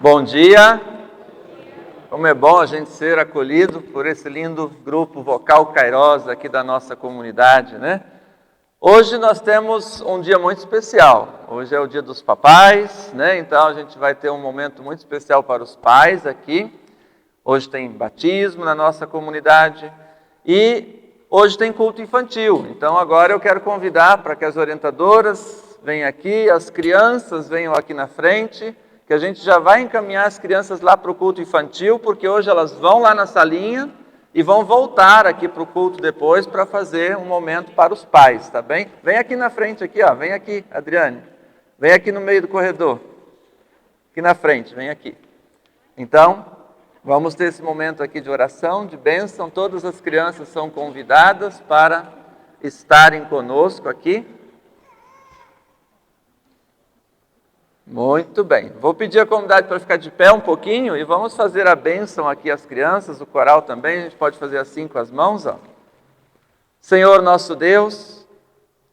Bom dia! Como é bom a gente ser acolhido por esse lindo grupo vocal Kairos aqui da nossa comunidade, né? Hoje nós temos um dia muito especial. Hoje é o dia dos papais, né? Então a gente vai ter um momento muito especial para os pais aqui. Hoje tem batismo na nossa comunidade e hoje tem culto infantil. Então agora eu quero convidar para que as orientadoras venham aqui, as crianças venham aqui na frente, que a gente já vai encaminhar as crianças lá para o culto infantil, porque hoje elas vão lá na salinha e vão voltar aqui para o culto depois para fazer um momento para os pais, tá bem? Vem aqui na frente, aqui, ó. Vem aqui, Adriane. Vem aqui no meio do corredor. Aqui na frente, vem aqui. Então, vamos ter esse momento aqui de oração, de bênção. Todas as crianças são convidadas para estarem conosco aqui. Muito bem. Vou pedir a comunidade para ficar de pé um pouquinho e vamos fazer a bênção aqui às crianças, o coral também. A gente pode fazer assim com as mãos, ó. Senhor nosso Deus,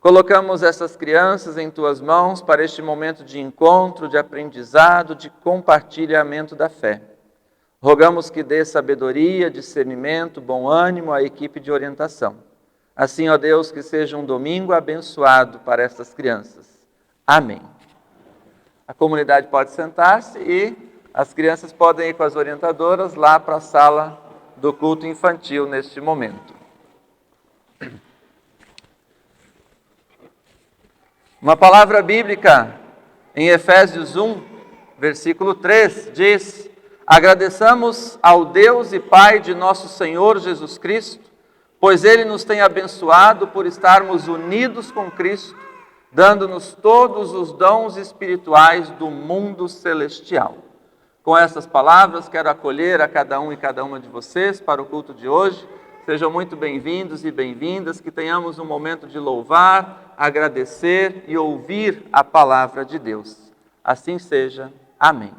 colocamos essas crianças em Tuas mãos para este momento de encontro, de aprendizado, de compartilhamento da fé. Rogamos que dê sabedoria, discernimento, bom ânimo à equipe de orientação. Assim, ó Deus, que seja um domingo abençoado para estas crianças. Amém. A comunidade pode sentar-se e as crianças podem ir com as orientadoras lá para a sala do culto infantil neste momento. Uma palavra bíblica em Efésios 1, versículo 3, diz: agradeçamos ao Deus e Pai de nosso Senhor Jesus Cristo, pois Ele nos tem abençoado por estarmos unidos com Cristo, dando-nos todos os dons espirituais do mundo celestial. Com essas palavras, quero acolher a cada um e cada uma de vocês para o culto de hoje. Sejam muito bem-vindos e bem-vindas, que tenhamos um momento de louvar, agradecer e ouvir a palavra de Deus. Assim seja. Amém.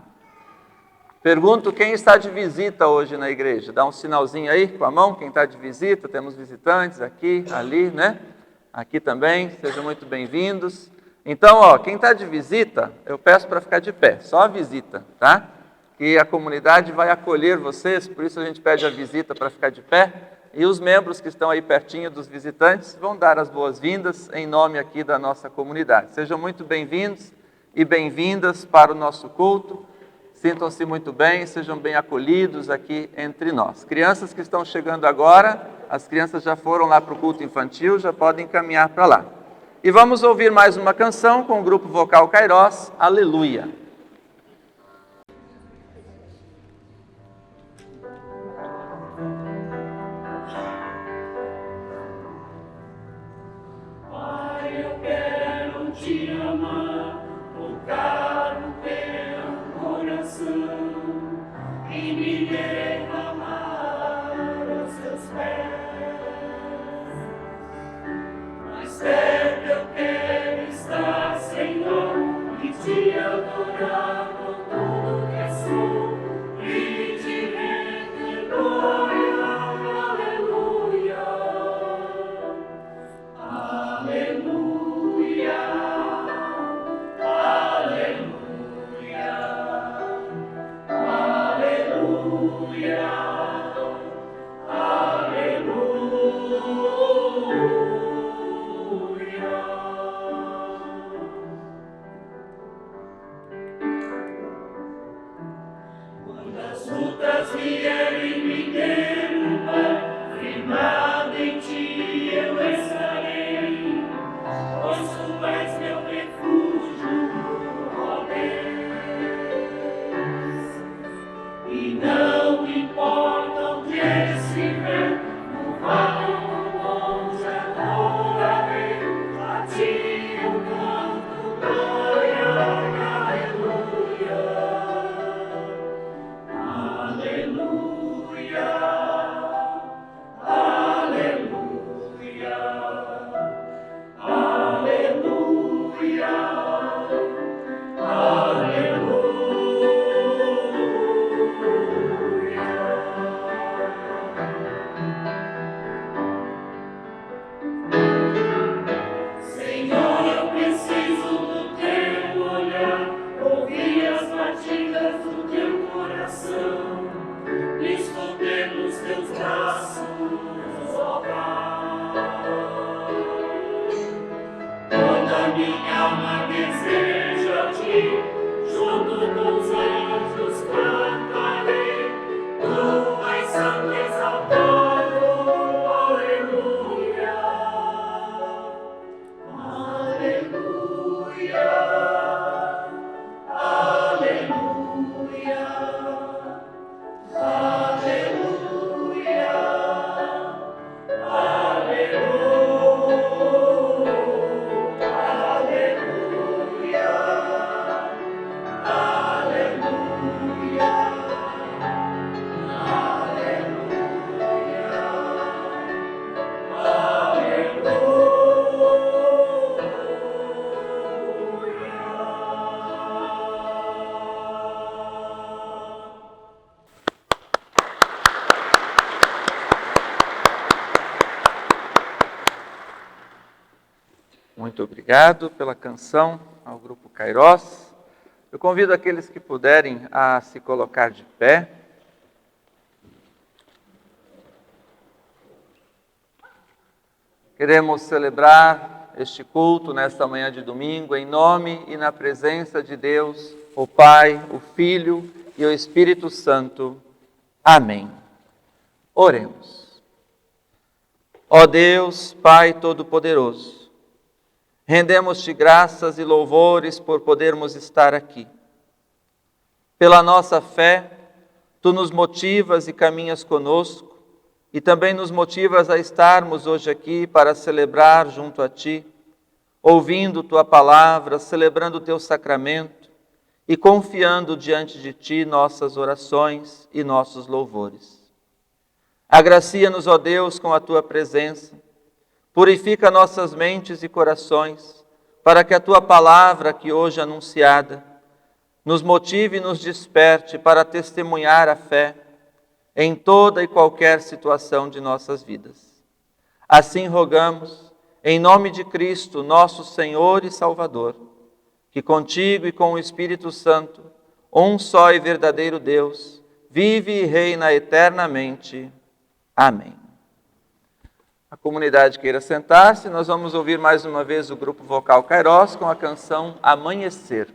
Pergunto quem está de visita hoje na igreja. Dá um sinalzinho aí com a mão, quem está de visita. Temos visitantes aqui, ali, né? Aqui também, sejam muito bem-vindos. Então, ó, quem está de visita, eu peço para ficar de pé, só a visita, tá? Que a comunidade vai acolher vocês, por isso a gente pede a visita para ficar de pé. E os membros que estão aí pertinho dos visitantes vão dar as boas-vindas em nome aqui da nossa comunidade. Sejam muito bem-vindos e bem-vindas para o nosso culto. Sintam-se muito bem, sejam bem acolhidos aqui entre nós. Crianças que estão chegando agora, as crianças já foram lá para o culto infantil, já podem caminhar para lá. E vamos ouvir mais uma canção com o grupo vocal Kairos, Aleluia. Pai, eu quero te amar, tocar no teu coração e me derramar aos seus pés. Mais perto eu quero estar, Senhor, e te adorar. minha alma deseja-te, junto com os anjos cantarei, tu és santo exaltado, aleluia, aleluia, aleluia, aleluia, Muito obrigado pela canção ao Grupo Kairos. Eu convido aqueles que puderem a se colocar de pé. Queremos celebrar este culto nesta manhã de domingo em nome e na presença de Deus, o Pai, o Filho e o Espírito Santo. Amém. Oremos. Ó Deus, Pai Todo-Poderoso, rendemos-te graças e louvores por podermos estar aqui. Pela nossa fé, tu nos motivas e caminhas conosco, e também nos motivas a estarmos hoje aqui para celebrar junto a ti, ouvindo tua palavra, celebrando o teu sacramento e confiando diante de ti nossas orações e nossos louvores. Agracia-nos, ó Deus, com a tua presença. Purifica nossas mentes e corações, para que a tua palavra, que hoje é anunciada, nos motive e nos desperte para testemunhar a fé em toda e qualquer situação de nossas vidas. Assim rogamos, em nome de Cristo, nosso Senhor e Salvador, que contigo e com o Espírito Santo, um só e verdadeiro Deus, vive e reina eternamente. Amém. A comunidade queira sentar-se, nós vamos ouvir mais uma vez o grupo vocal Kairos com a canção Amanhecer.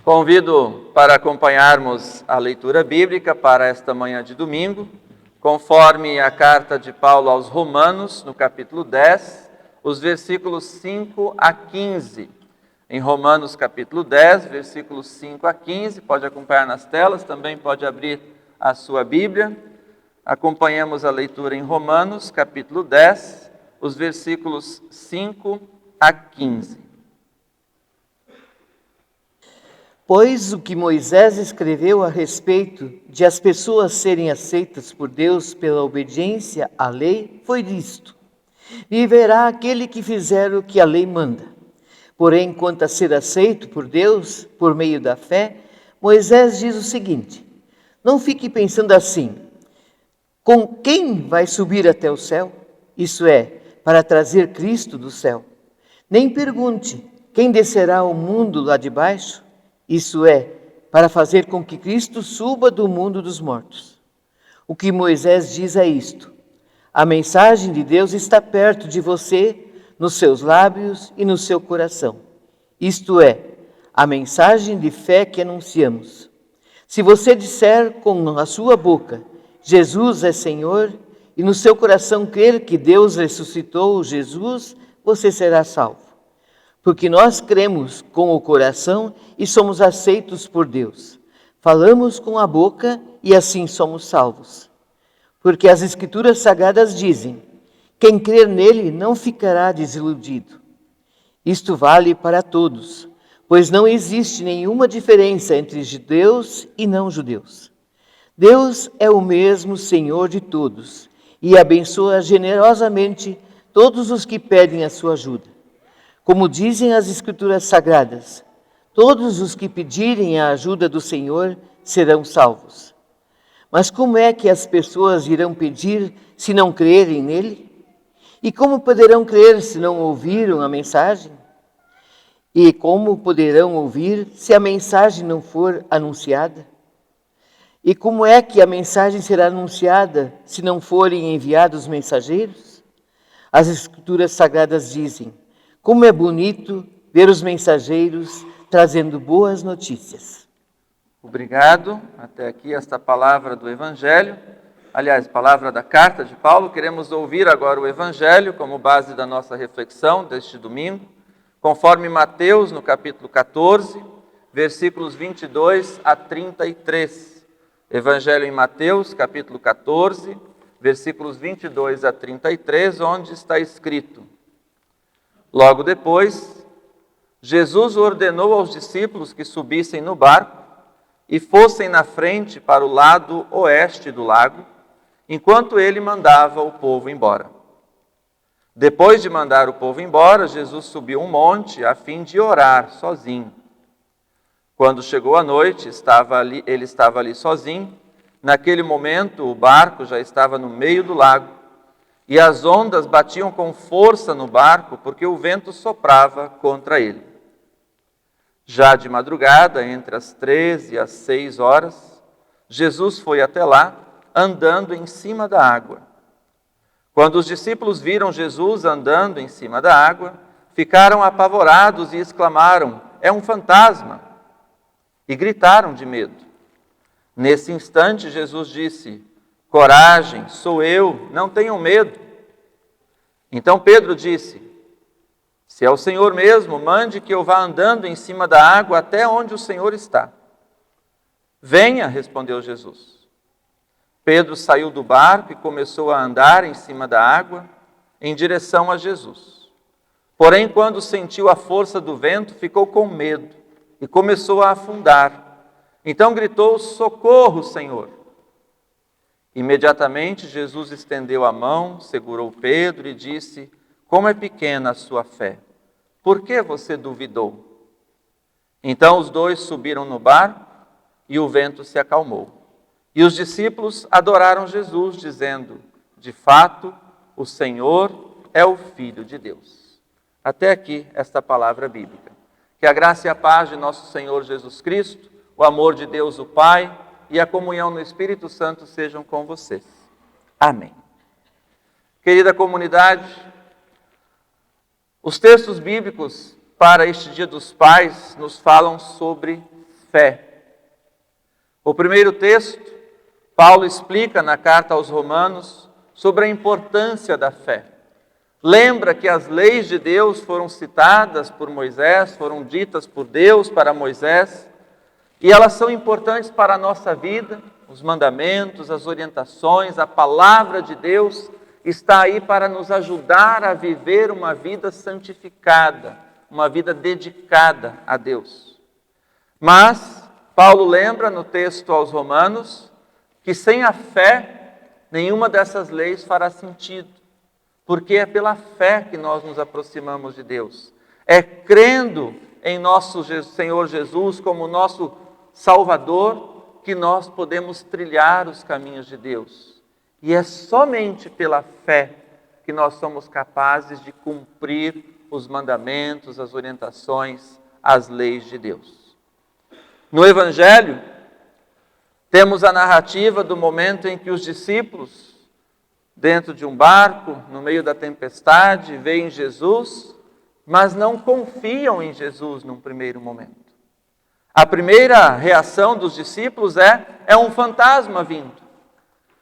Convido para acompanharmos a leitura bíblica para esta manhã de domingo, conforme a carta de Paulo aos Romanos, no capítulo 10, os versículos 5 a 15. Em Romanos capítulo 10, versículos 5 a 15, pode acompanhar nas telas, também pode abrir a sua Bíblia. Acompanhamos a leitura em Romanos capítulo 10, os versículos 5 a 15. Pois o que Moisés escreveu a respeito de as pessoas serem aceitas por Deus pela obediência à lei foi disto: viverá aquele que fizer o que a lei manda. Porém, quanto a ser aceito por Deus por meio da fé, Moisés diz o seguinte: não fique pensando assim, com quem vai subir até o céu? Isso é, para trazer Cristo do céu. Nem pergunte, quem descerá ao mundo lá de baixo? Isso é, para fazer com que Cristo suba do mundo dos mortos. O que Moisés diz é isto: a mensagem de Deus está perto de você, nos seus lábios e no seu coração. Isto é, a mensagem de fé que anunciamos. Se você disser com a sua boca, Jesus é Senhor, e no seu coração crer que Deus ressuscitou Jesus, você será salvo. Porque nós cremos com o coração e somos aceitos por Deus. Falamos com a boca e assim somos salvos. Porque as Escrituras Sagradas dizem: quem crer nele não ficará desiludido. Isto vale para todos, pois não existe nenhuma diferença entre judeus e não-judeus. Deus é o mesmo Senhor de todos e abençoa generosamente todos os que pedem a sua ajuda. Como dizem as Escrituras Sagradas, todos os que pedirem a ajuda do Senhor serão salvos. Mas como é que as pessoas irão pedir se não crerem nele? E como poderão crer se não ouviram a mensagem? E como poderão ouvir se a mensagem não for anunciada? E como é que a mensagem será anunciada se não forem enviados mensageiros? As Escrituras Sagradas dizem: como é bonito ver os mensageiros trazendo boas notícias. Obrigado. Até aqui esta palavra do Evangelho. Aliás, palavra da carta de Paulo. Queremos ouvir agora o Evangelho como base da nossa reflexão deste domingo, conforme Mateus, no capítulo 14, versículos 22 a 33. Evangelho em Mateus, capítulo 14, versículos 22 a 33, onde está escrito: logo depois, Jesus ordenou aos discípulos que subissem no barco e fossem na frente para o lado oeste do lago, enquanto ele mandava o povo embora. Depois de mandar o povo embora, Jesus subiu um monte a fim de orar sozinho. Quando chegou a noite, ele estava ali sozinho. Naquele momento, o barco já estava no meio do lago, e as ondas batiam com força no barco, porque o vento soprava contra ele. Já de madrugada, entre as 3 e as 6 horas, Jesus foi até lá, andando em cima da água. Quando os discípulos viram Jesus andando em cima da água, ficaram apavorados e exclamaram: é um fantasma! E gritaram de medo. Nesse instante, Jesus disse: coragem, sou eu, não tenham medo. Então Pedro disse: se é o Senhor mesmo, mande que eu vá andando em cima da água até onde o Senhor está. Venha, respondeu Jesus. Pedro saiu do barco e começou a andar em cima da água, em direção a Jesus. Porém, quando sentiu a força do vento, ficou com medo e começou a afundar. Então gritou: socorro, Senhor! Imediatamente Jesus estendeu a mão, segurou Pedro e disse: como é pequena a sua fé! Por que você duvidou? Então os dois subiram no barco e o vento se acalmou. E os discípulos adoraram Jesus, dizendo: de fato, o Senhor é o Filho de Deus. Até aqui esta palavra bíblica. Que a graça e a paz de nosso Senhor Jesus Cristo, o amor de Deus o Pai e a comunhão no Espírito Santo sejam com vocês. Amém. Querida comunidade, os textos bíblicos para este Dia dos Pais nos falam sobre fé. O primeiro texto Paulo explica na carta aos Romanos sobre a importância da fé. Lembra que as leis de Deus foram citadas por Moisés, foram ditas por Deus para Moisés, e elas são importantes para a nossa vida, os mandamentos, as orientações, a palavra de Deus está aí para nos ajudar a viver uma vida santificada, uma vida dedicada a Deus. Mas Paulo lembra no texto aos Romanos que sem a fé nenhuma dessas leis fará sentido, porque é pela fé que nós nos aproximamos de Deus. É crendo em nosso Senhor Jesus como nosso Salvador que nós podemos trilhar os caminhos de Deus. E é somente pela fé que nós somos capazes de cumprir os mandamentos, as orientações, as leis de Deus. No Evangelho, temos a narrativa do momento em que os discípulos, dentro de um barco, no meio da tempestade, veem Jesus, mas não confiam em Jesus num primeiro momento. A primeira reação dos discípulos é um fantasma vindo.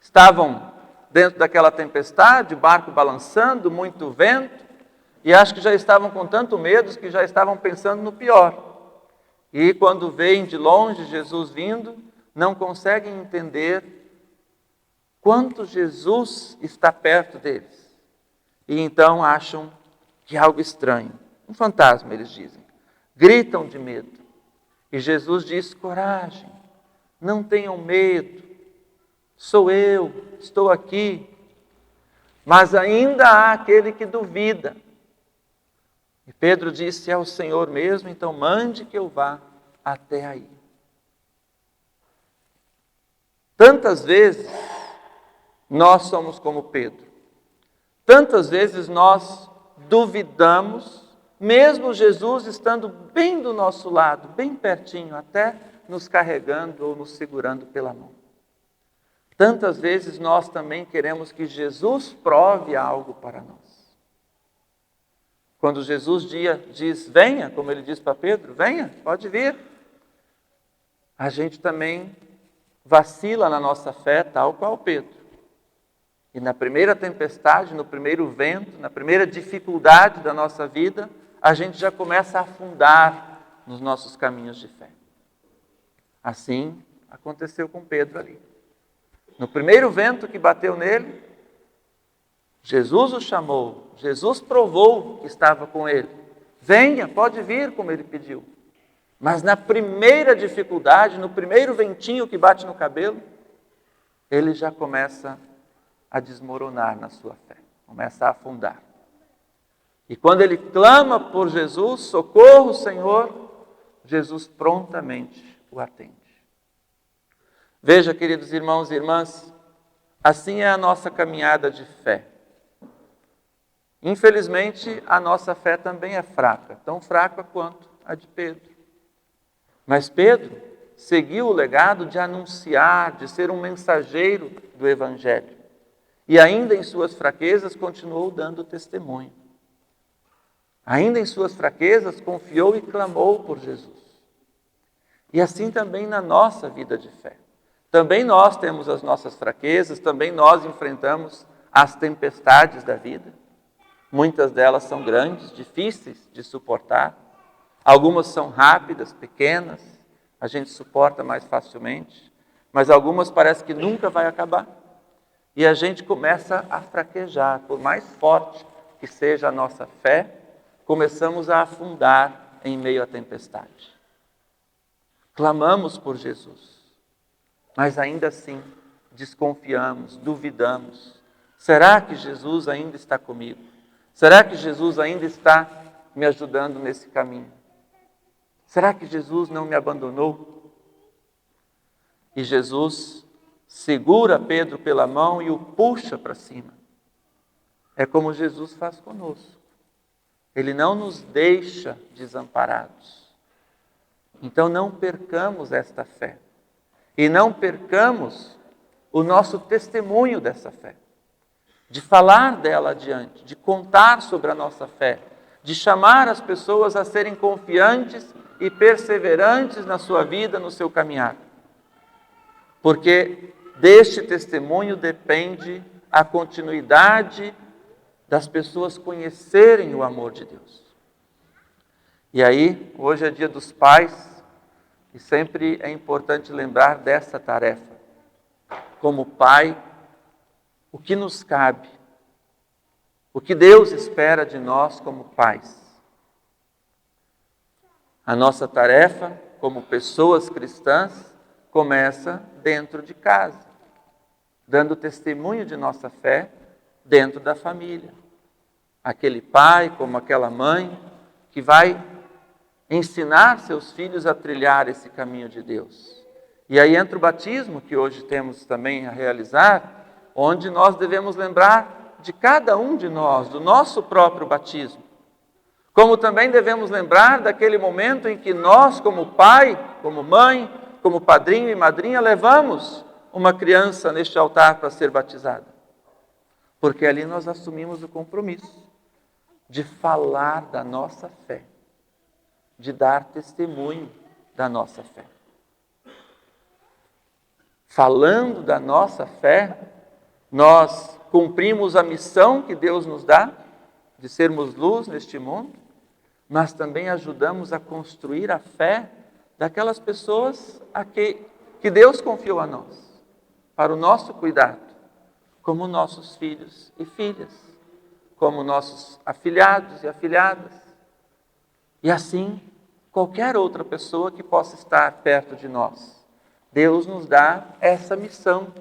Estavam dentro daquela tempestade, o barco balançando, muito vento, e acho que já estavam com tanto medo que já estavam pensando no pior. E quando veem de longe Jesus vindo, não conseguem entender quanto Jesus está perto deles. E então acham que é algo estranho. Um fantasma, eles dizem. Gritam de medo. E Jesus diz: coragem, não tenham medo. Sou eu, estou aqui. Mas ainda há aquele que duvida. E Pedro disse: é o Senhor mesmo, então mande que eu vá até aí. Tantas vezes nós somos como Pedro. Tantas vezes nós duvidamos, mesmo Jesus estando bem do nosso lado, bem pertinho, até nos carregando ou nos segurando pela mão. Tantas vezes nós também queremos que Jesus prove algo para nós. Quando Jesus diz, venha, como ele diz para Pedro, venha, pode vir. A gente também vacila na nossa fé, tal qual Pedro. E na primeira tempestade, no primeiro vento, na primeira dificuldade da nossa vida, a gente já começa a afundar nos nossos caminhos de fé. Assim aconteceu com Pedro ali. No primeiro vento que bateu nele, Jesus o chamou, Jesus provou que estava com ele. Venha, pode vir, como ele pediu. Mas na primeira dificuldade, no primeiro ventinho que bate no cabelo, ele já começa a desmoronar na sua fé, começa a afundar. E quando ele clama por Jesus, socorro, Senhor, Jesus prontamente o atende. Veja, queridos irmãos e irmãs, assim é a nossa caminhada de fé. Infelizmente, a nossa fé também é fraca, tão fraca quanto a de Pedro. Mas Pedro seguiu o legado de anunciar, de ser um mensageiro do Evangelho. E ainda em suas fraquezas continuou dando testemunho. Ainda em suas fraquezas confiou e clamou por Jesus. E assim também na nossa vida de fé. Também nós temos as nossas fraquezas, também nós enfrentamos as tempestades da vida. Muitas delas são grandes, difíceis de suportar. Algumas são rápidas, pequenas, a gente suporta mais facilmente. Mas algumas parece que nunca vai acabar. E a gente começa a fraquejar, por mais forte que seja a nossa fé, começamos a afundar em meio à tempestade. Clamamos por Jesus, mas ainda assim desconfiamos, duvidamos. Será que Jesus ainda está comigo? Será que Jesus ainda está me ajudando nesse caminho? Será que Jesus não me abandonou? E Jesus segura Pedro pela mão e o puxa para cima. É como Jesus faz conosco. Ele não nos deixa desamparados. Então não percamos esta fé. E não percamos o nosso testemunho dessa fé. De falar dela adiante, de contar sobre a nossa fé, de chamar as pessoas a serem confiantes e perseverantes na sua vida, no seu caminhar. Porque deste testemunho depende a continuidade das pessoas conhecerem o amor de Deus. E aí, hoje é dia dos pais, e sempre é importante lembrar dessa tarefa. Como pai, o que nos cabe? O que Deus espera de nós como pais? A nossa tarefa, como pessoas cristãs, começa dentro de casa, dando testemunho de nossa fé dentro da família. Aquele pai, como aquela mãe, que vai ensinar seus filhos a trilhar esse caminho de Deus. E aí entra o batismo, que hoje temos também a realizar, onde nós devemos lembrar de cada um de nós, do nosso próprio batismo. Como também devemos lembrar daquele momento em que nós, como pai, como mãe, como padrinho e madrinha, levamos uma criança neste altar para ser batizada. Porque ali nós assumimos o compromisso de falar da nossa fé, de dar testemunho da nossa fé. Falando da nossa fé, nós cumprimos a missão que Deus nos dá, de sermos luz neste mundo, mas também ajudamos a construir a fé daquelas pessoas que Deus confiou a nós, para o nosso cuidado, como nossos filhos e filhas, como nossos afilhados e afilhadas, e assim qualquer outra pessoa que possa estar perto de nós. Deus nos dá essa missão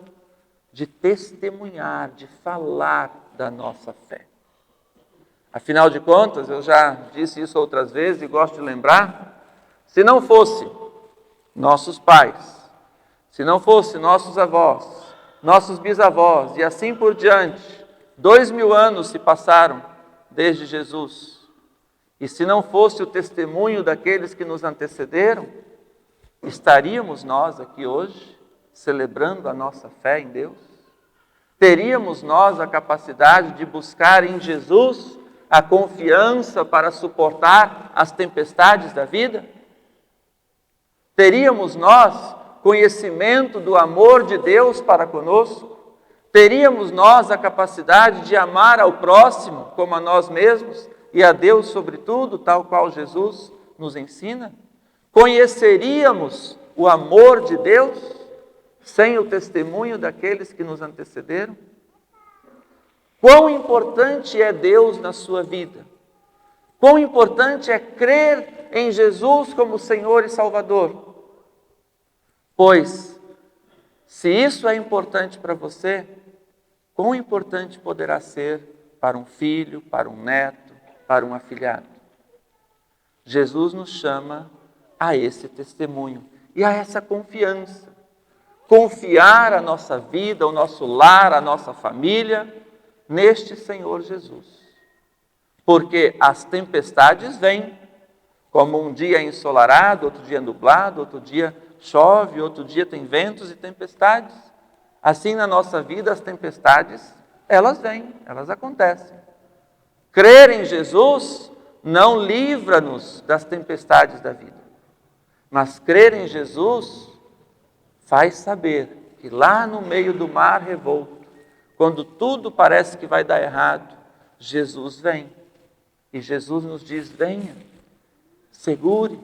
de testemunhar, de falar da nossa fé. Afinal de contas, eu já disse isso outras vezes e gosto de lembrar, se não fosse nossos pais, se não fosse nossos avós, nossos bisavós e assim por diante, 2000 anos se passaram desde Jesus, e se não fosse o testemunho daqueles que nos antecederam, estaríamos nós aqui hoje celebrando a nossa fé em Deus? Teríamos nós a capacidade de buscar em Jesus a confiança para suportar as tempestades da vida? Teríamos nós conhecimento do amor de Deus para conosco? Teríamos nós a capacidade de amar ao próximo como a nós mesmos e a Deus sobretudo, tal qual Jesus nos ensina? Conheceríamos o amor de Deus sem o testemunho daqueles que nos antecederam? Quão importante é Deus na sua vida? Quão importante é crer em Jesus como Senhor e Salvador? Pois, se isso é importante para você, quão importante poderá ser para um filho, para um neto, para um afilhado? Jesus nos chama a esse testemunho e a essa confiança. Confiar a nossa vida, o nosso lar, a nossa família neste Senhor Jesus. Porque as tempestades vêm, como um dia ensolarado, outro dia nublado, outro dia chove, outro dia tem ventos e tempestades. Assim na nossa vida as tempestades, elas vêm, elas acontecem. Crer em Jesus não livra-nos das tempestades da vida. Mas crer em Jesus faz saber que lá no meio do mar revolto, quando tudo parece que vai dar errado, Jesus vem. E Jesus nos diz, venha, segure,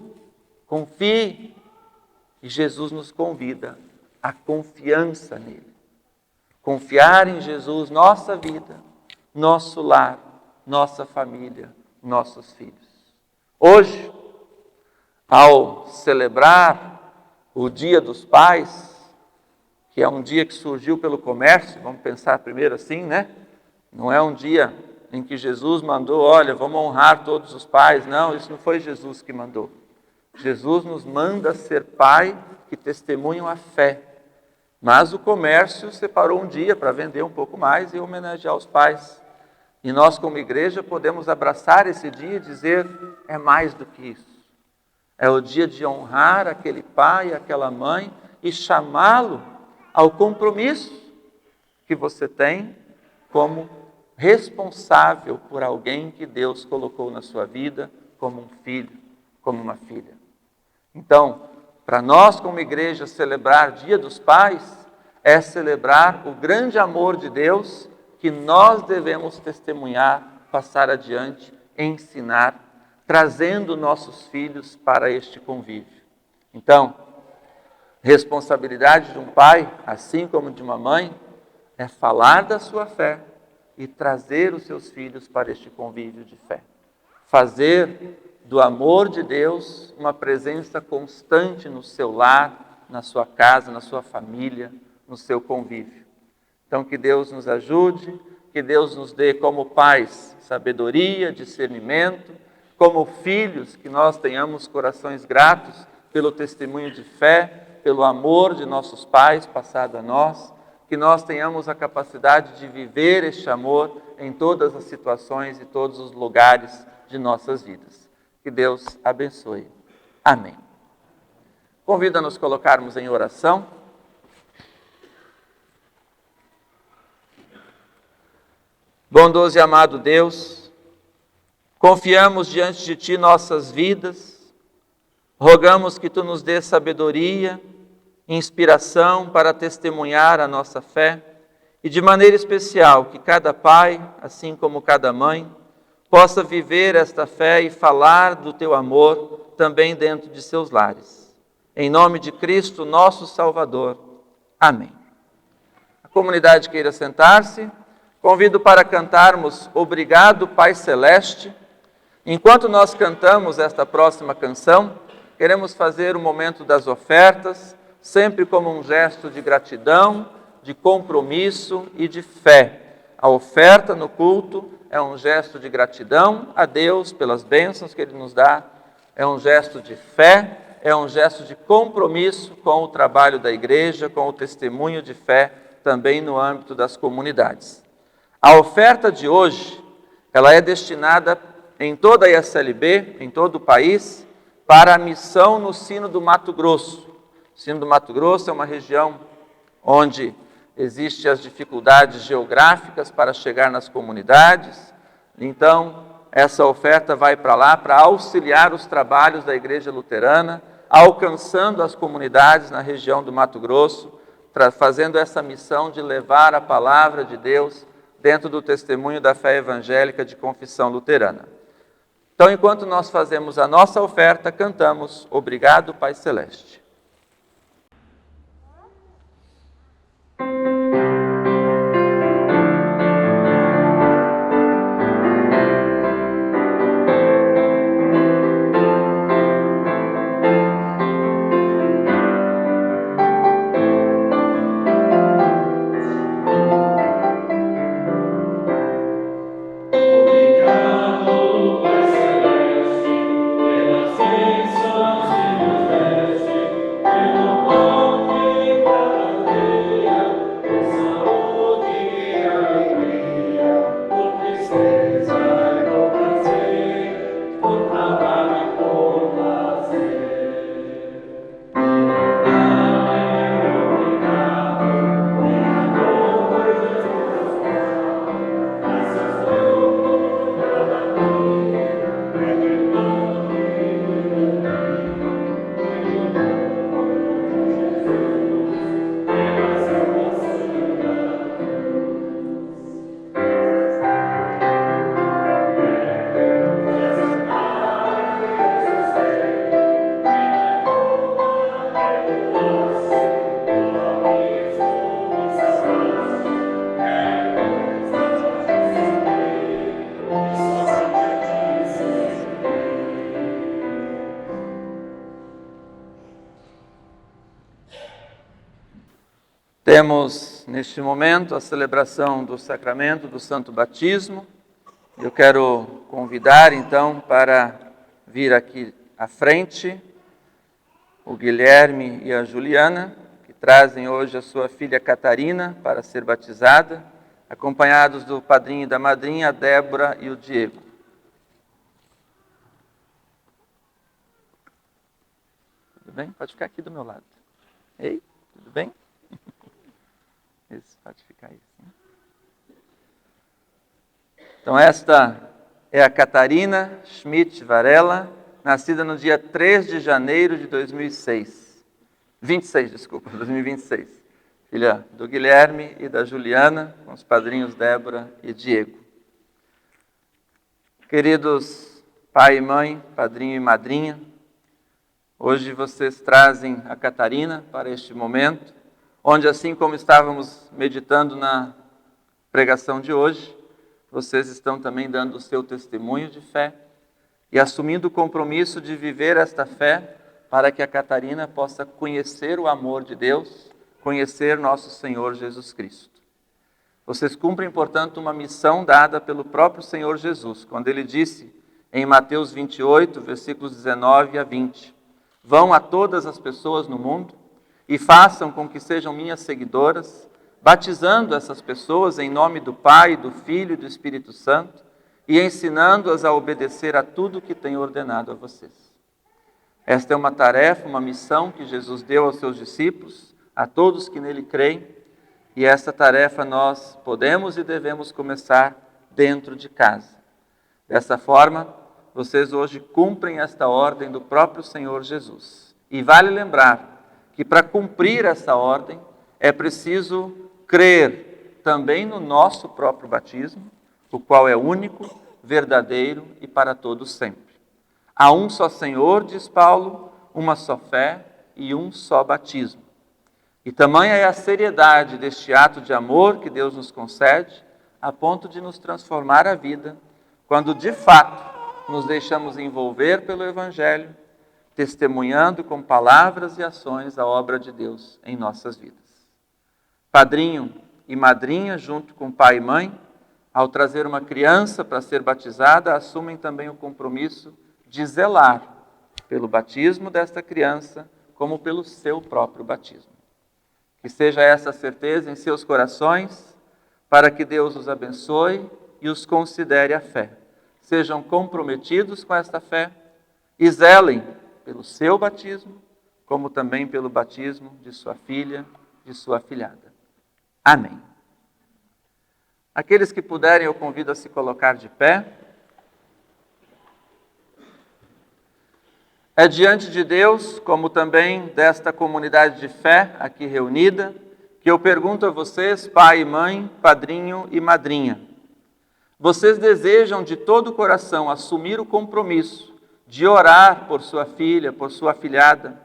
confie. E Jesus nos convida à confiança nele. Confiar em Jesus, nossa vida, nosso lar, nossa família, nossos filhos. Hoje, ao celebrar o Dia dos Pais, que é um dia que surgiu pelo comércio, vamos pensar primeiro assim, né? Não é um dia em que Jesus mandou, olha, vamos honrar todos os pais. Não, isso não foi Jesus que mandou. Jesus nos manda ser pai que testemunham a fé. Mas o comércio separou um dia para vender um pouco mais e homenagear os pais. E nós, como igreja, podemos abraçar esse dia e dizer, é mais do que isso. É o dia de honrar aquele pai, aquela mãe e chamá-lo ao compromisso que você tem como responsável por alguém que Deus colocou na sua vida como um filho, como uma filha. Então, para nós como igreja celebrar Dia dos Pais é celebrar o grande amor de Deus que nós devemos testemunhar, passar adiante, ensinar, trazendo nossos filhos para este convívio. Então, responsabilidade de um pai, assim como de uma mãe, é falar da sua fé e trazer os seus filhos para este convívio de fé. Fazer do amor de Deus uma presença constante no seu lar, na sua casa, na sua família, no seu convívio. Então, que Deus nos ajude, que Deus nos dê como pais sabedoria, discernimento, como filhos, que nós tenhamos corações gratos pelo testemunho de fé, pelo amor de nossos pais passado a nós, que nós tenhamos a capacidade de viver este amor em todas as situações e todos os lugares de nossas vidas. Que Deus abençoe. Amém. Convido a nos colocarmos em oração. Bondoso e amado Deus, confiamos diante de Ti nossas vidas, rogamos que Tu nos dê sabedoria, inspiração para testemunhar a nossa fé e de maneira especial que cada pai, assim como cada mãe, possa viver esta fé e falar do Teu amor também dentro de seus lares. Em nome de Cristo, nosso Salvador. Amém. A comunidade queira sentar-se. Convido para cantarmos Obrigado, Pai Celeste. Enquanto nós cantamos esta próxima canção, queremos fazer o momento das ofertas, sempre como um gesto de gratidão, de compromisso e de fé. A oferta no culto é um gesto de gratidão a Deus pelas bênçãos que Ele nos dá, é um gesto de fé, é um gesto de compromisso com o trabalho da igreja, com o testemunho de fé também no âmbito das comunidades. A oferta de hoje, ela é destinada em toda a ISLB, em todo o país, para a missão no Sino do Mato Grosso. O Sino do Mato Grosso é uma região onde existem as dificuldades geográficas para chegar nas comunidades. Então, essa oferta vai para lá para auxiliar os trabalhos da Igreja Luterana, alcançando as comunidades na região do Mato Grosso, fazendo essa missão de levar a palavra de Deus dentro do testemunho da fé evangélica de confissão luterana. Então, enquanto nós fazemos a nossa oferta, cantamos Obrigado, Pai Celeste. Temos, neste momento, a celebração do sacramento do Santo Batismo. Eu quero convidar, então, para vir aqui à frente o Guilherme e a Juliana, que trazem hoje a sua filha Catarina para ser batizada, acompanhados do padrinho e da madrinha, a Débora e o Diego. Tudo bem? Pode ficar aqui do meu lado. Ei, tudo bem? Isso, pode ficar aí. Então, esta é a Catarina Schmidt Varela, nascida no dia 3 de janeiro de 2026. filha do Guilherme e da Juliana, com os padrinhos Débora e Diego. Queridos pai e mãe, padrinho e madrinha, hoje vocês trazem a Catarina para este momento, onde, assim como estávamos meditando na pregação de hoje, vocês estão também dando o seu testemunho de fé e assumindo o compromisso de viver esta fé para que a Catarina possa conhecer o amor de Deus, conhecer nosso Senhor Jesus Cristo. Vocês cumprem, portanto, uma missão dada pelo próprio Senhor Jesus, quando Ele disse em Mateus 28, versículos 19 a 20, vão a todas as pessoas no mundo e façam com que sejam minhas seguidoras, batizando essas pessoas em nome do Pai, do Filho e do Espírito Santo e ensinando-as a obedecer a tudo que tenho ordenado a vocês. Esta é uma tarefa, uma missão que Jesus deu aos seus discípulos, a todos que nele creem, e essa tarefa nós podemos e devemos começar dentro de casa. Dessa forma, vocês hoje cumprem esta ordem do próprio Senhor Jesus. E vale lembrar que para cumprir essa ordem é preciso crer também no nosso próprio batismo, o qual é único, verdadeiro e para todos sempre. Há um só Senhor, diz Paulo, uma só fé e um só batismo. E tamanha é a seriedade deste ato de amor que Deus nos concede, a ponto de nos transformar a vida, quando de fato nos deixamos envolver pelo Evangelho, testemunhando com palavras e ações a obra de Deus em nossas vidas. Padrinho e madrinha, junto com pai e mãe, ao trazer uma criança para ser batizada, assumem também o compromisso de zelar pelo batismo desta criança, como pelo seu próprio batismo. Que seja essa certeza em seus corações, para que Deus os abençoe e os considere a fé. Sejam comprometidos com esta fé e zelem pelo seu batismo, como também pelo batismo de sua filha, de sua afilhada. Amém. Aqueles que puderem, eu convido a se colocar de pé. É diante de Deus, como também desta comunidade de fé aqui reunida, que eu pergunto a vocês, pai e mãe, padrinho e madrinha. Vocês desejam de todo o coração assumir o compromisso de orar por sua filha, por sua afilhada,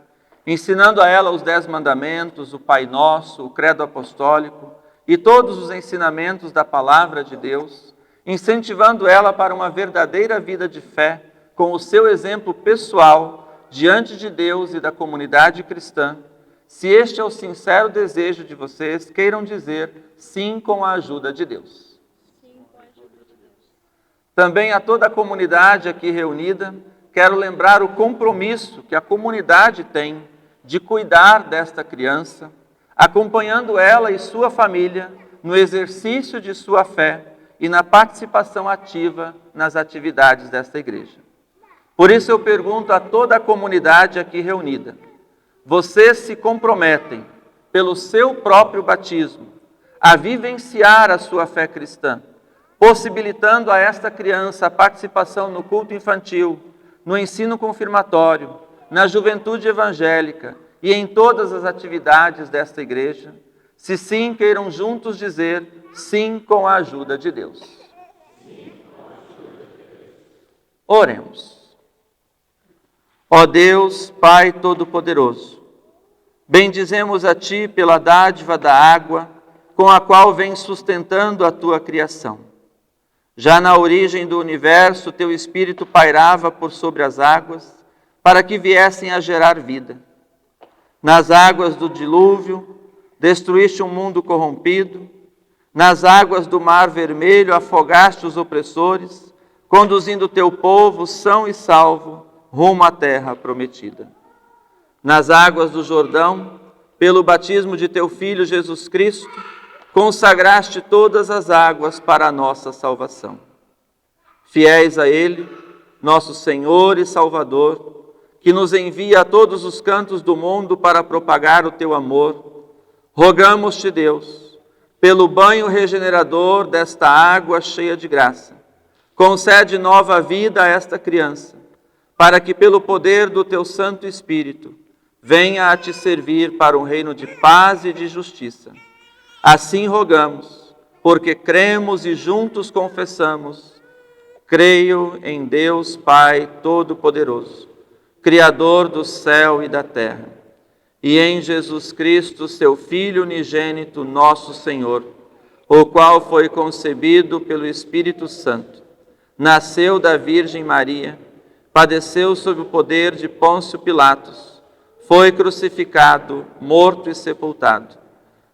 ensinando a ela os 10 mandamentos, o Pai Nosso, o Credo Apostólico e todos os ensinamentos da Palavra de Deus, incentivando ela para uma verdadeira vida de fé, com o seu exemplo pessoal, diante de Deus e da comunidade cristã. Se este é o sincero desejo de vocês, queiram dizer sim com a ajuda de Deus. Sim, com a ajuda de Deus. Também a toda a comunidade aqui reunida, quero lembrar o compromisso que a comunidade tem de cuidar desta criança, acompanhando ela e sua família no exercício de sua fé e na participação ativa nas atividades desta igreja. Por isso eu pergunto a toda a comunidade aqui reunida, vocês se comprometem, pelo seu próprio batismo, a vivenciar a sua fé cristã, possibilitando a esta criança a participação no culto infantil, no ensino confirmatório, na juventude evangélica e em todas as atividades desta igreja? Se sim, queiram juntos dizer sim com a ajuda de Deus. Oremos. Ó Deus, Pai Todo-Poderoso, bendizemos a Ti pela dádiva da água, com a qual vens sustentando a Tua criação. Já na origem do universo, Teu Espírito pairava por sobre as águas, para que viessem a gerar vida. Nas águas do dilúvio, destruíste um mundo corrompido. Nas águas do Mar Vermelho, afogaste os opressores, conduzindo Teu povo, são e salvo, rumo à terra prometida. Nas águas do Jordão, pelo batismo de Teu Filho Jesus Cristo, consagraste todas as águas para a nossa salvação. Fiéis a Ele, nosso Senhor e Salvador, que nos envia a todos os cantos do mundo para propagar o Teu amor, rogamos-te, Deus, pelo banho regenerador desta água cheia de graça, concede nova vida a esta criança, para que pelo poder do Teu Santo Espírito venha a te servir para um reino de paz e de justiça. Assim rogamos, porque cremos e juntos confessamos: creio em Deus Pai Todo-Poderoso, Criador do céu e da terra, e em Jesus Cristo, seu Filho unigênito, nosso Senhor, o qual foi concebido pelo Espírito Santo, nasceu da Virgem Maria, padeceu sob o poder de Pôncio Pilatos, foi crucificado, morto e sepultado,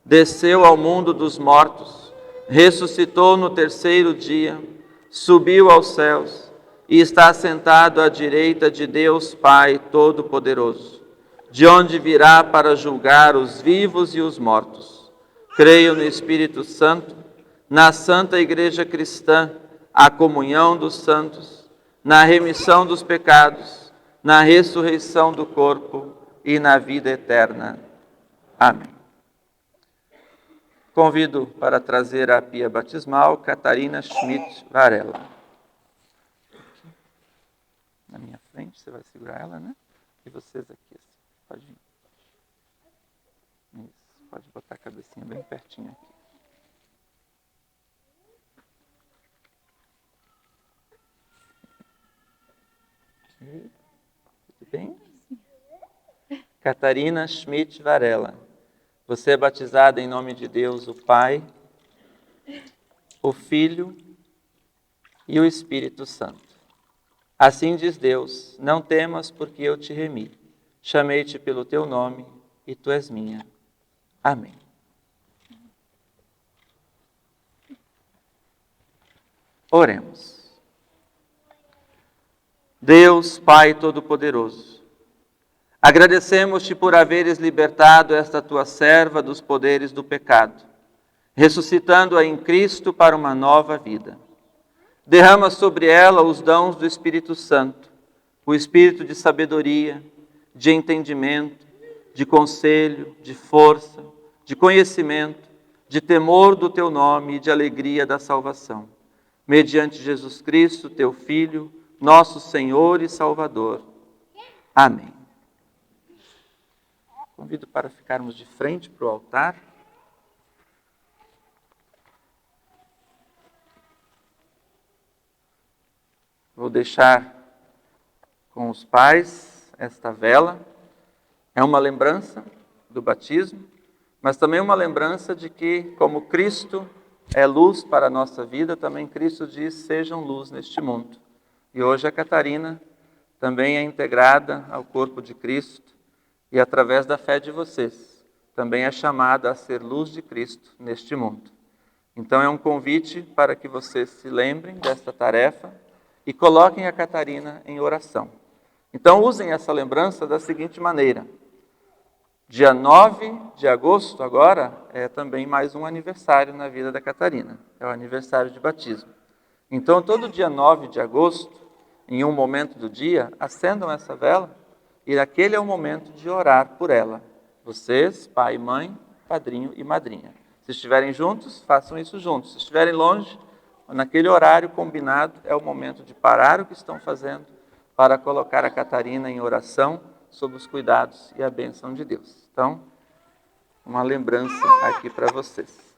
desceu ao mundo dos mortos, ressuscitou no terceiro dia, subiu aos céus e está sentado à direita de Deus Pai Todo-Poderoso, de onde virá para julgar os vivos e os mortos. Creio no Espírito Santo, na Santa Igreja Cristã, a comunhão dos santos, na remissão dos pecados, na ressurreição do corpo e na vida eterna. Amém. Convido para trazer a pia batismal Catarina Schmidt Varela. Na minha frente, você vai segurar ela, né? E vocês aqui, assim. Pode vir. Isso, pode botar a cabecinha bem pertinho aqui. Tudo bem? Catarina Schmidt Varela. Você é batizada em nome de Deus, o Pai, o Filho e o Espírito Santo. Assim diz Deus: não temas, porque eu te remi. Chamei-te pelo teu nome e tu és minha. Amém. Oremos. Deus, Pai Todo-Poderoso, agradecemos-te por haveres libertado esta tua serva dos poderes do pecado, ressuscitando-a em Cristo para uma nova vida. Derrama sobre ela os dons do Espírito Santo, o espírito de sabedoria, de entendimento, de conselho, de força, de conhecimento, de temor do teu nome e de alegria da salvação. Mediante Jesus Cristo, teu Filho, nosso Senhor e Salvador. Amém. Convido para ficarmos de frente para o altar. Vou deixar com os pais esta vela. É uma lembrança do batismo, mas também uma lembrança de que, como Cristo é luz para a nossa vida, também Cristo diz: sejam luz neste mundo. E hoje a Catarina também é integrada ao corpo de Cristo e, através da fé de vocês, também é chamada a ser luz de Cristo neste mundo. Então é um convite para que vocês se lembrem desta tarefa e coloquem a Catarina em oração. Então usem essa lembrança da seguinte maneira: dia 9 de agosto agora é também mais um aniversário na vida da Catarina, é o aniversário de batismo. Então todo dia 9 de agosto, em um momento do dia, acendam essa vela e aquele é o momento de orar por ela. Vocês, pai, mãe, padrinho e madrinha. Se estiverem juntos, façam isso juntos. Se estiverem longe, naquele horário combinado, é o momento de parar o que estão fazendo para colocar a Catarina em oração sob os cuidados e a bênção de Deus. Então, uma lembrança aqui para vocês.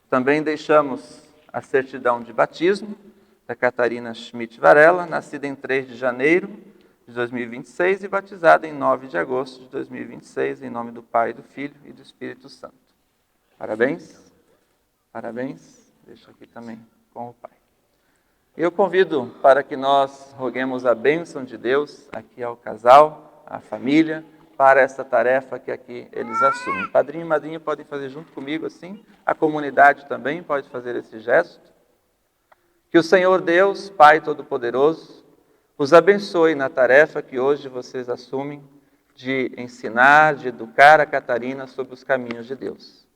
Também deixamos a certidão de batismo da Catarina Schmidt Varela, nascida em 3 de janeiro de 2026 e batizada em 9 de agosto de 2026, em nome do Pai, do Filho e do Espírito Santo. Parabéns. Parabéns. Deixo aqui também com o Pai. Eu convido para que nós roguemos a bênção de Deus aqui ao casal, à família, para essa tarefa que aqui eles assumem. Padrinho e madrinha podem fazer junto comigo assim, a comunidade também pode fazer esse gesto. Que o Senhor Deus, Pai Todo-Poderoso, os abençoe na tarefa que hoje vocês assumem de ensinar, de educar a Catarina sobre os caminhos de Deus.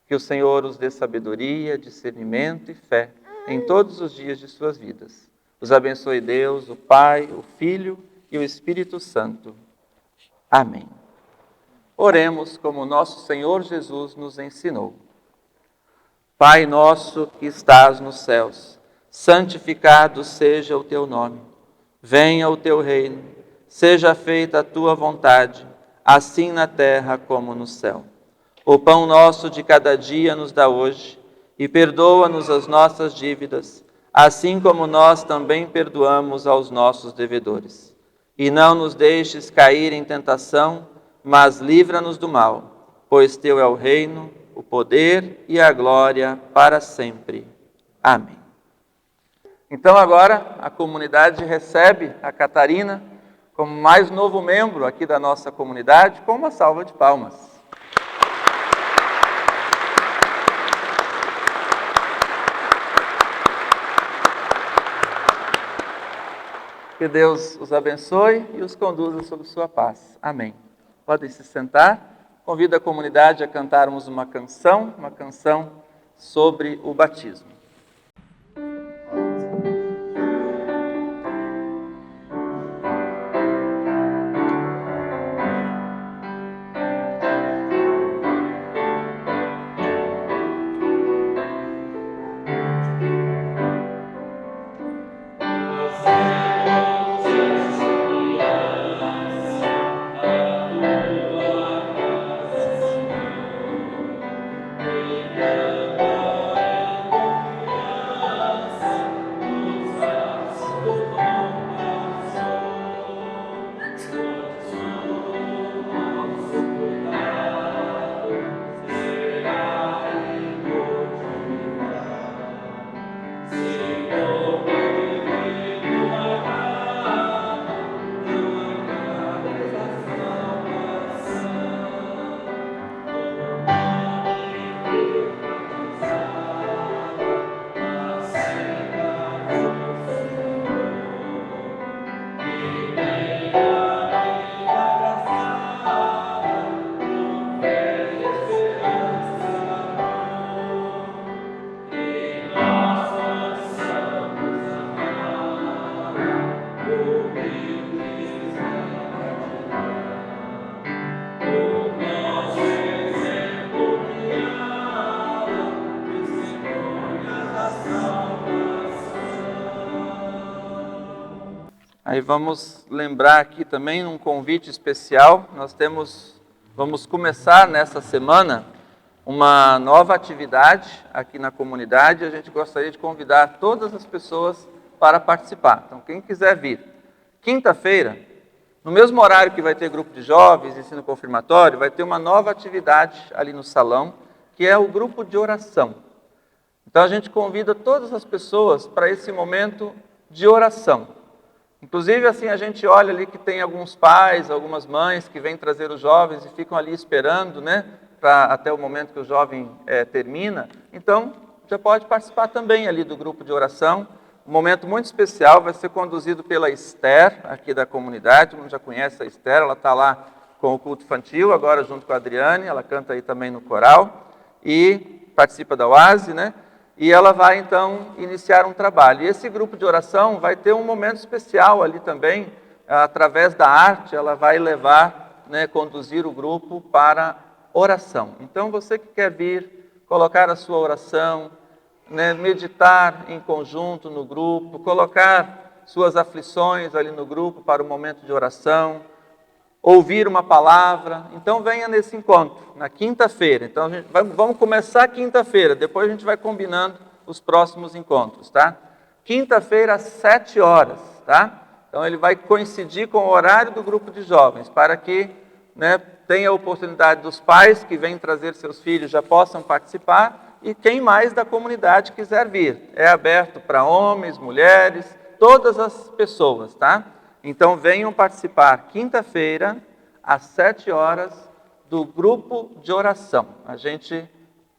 Que o Senhor os dê sabedoria, discernimento e fé em todos os dias de suas vidas. Os abençoe Deus, o Pai, o Filho e o Espírito Santo. Amém. Oremos como nosso Senhor Jesus nos ensinou. Pai nosso que estás nos céus, santificado seja o teu nome. Venha o teu reino, seja feita a tua vontade, assim na terra como no céu. O pão nosso de cada dia nos dá hoje, e perdoa-nos as nossas dívidas, assim como nós também perdoamos aos nossos devedores. E não nos deixes cair em tentação, mas livra-nos do mal, pois teu é o reino, o poder e a glória para sempre. Amém. Então agora a comunidade recebe a Catarina como mais novo membro aqui da nossa comunidade, com uma salva de palmas. Que Deus os abençoe e os conduza sob sua paz. Amém. Podem se sentar. Convido a comunidade a cantarmos uma canção sobre o batismo. Aí vamos lembrar aqui também um convite especial. Vamos começar nessa semana uma nova atividade aqui na comunidade. A gente gostaria de convidar todas as pessoas para participar. Então, quem quiser vir, quinta-feira, no mesmo horário que vai ter grupo de jovens, ensino confirmatório, vai ter uma nova atividade ali no salão, que é o grupo de oração. Então, a gente convida todas as pessoas para esse momento de oração. Inclusive, assim, a gente olha ali que tem alguns pais, algumas mães que vêm trazer os jovens e ficam ali esperando, né, até o momento que o jovem termina. Então, já pode participar também ali do grupo de oração. Um momento muito especial, vai ser conduzido pela Esther, aqui da comunidade. Todo mundo já conhece a Esther, ela está lá com o culto infantil, agora junto com a Adriane, ela canta aí também no coral e participa da UASE, né? E ela vai, então, iniciar um trabalho. E esse grupo de oração vai ter um momento especial ali também, através da arte, ela vai levar, né, conduzir o grupo para oração. Então, você que quer vir, colocar a sua oração, né, meditar em conjunto no grupo, colocar suas aflições ali no grupo para o momento de oração, ouvir uma palavra, então venha nesse encontro, na quinta-feira. Então vamos começar quinta-feira, depois a gente vai combinando os próximos encontros, tá? Quinta-feira às 7 horas, tá? Então ele vai coincidir com o horário do grupo de jovens, para que, né, tenha a oportunidade dos pais que vêm trazer seus filhos já possam participar, e quem mais da comunidade quiser vir. É aberto para homens, mulheres, todas as pessoas, tá? Então venham participar quinta-feira, às 7 horas, do grupo de oração. A gente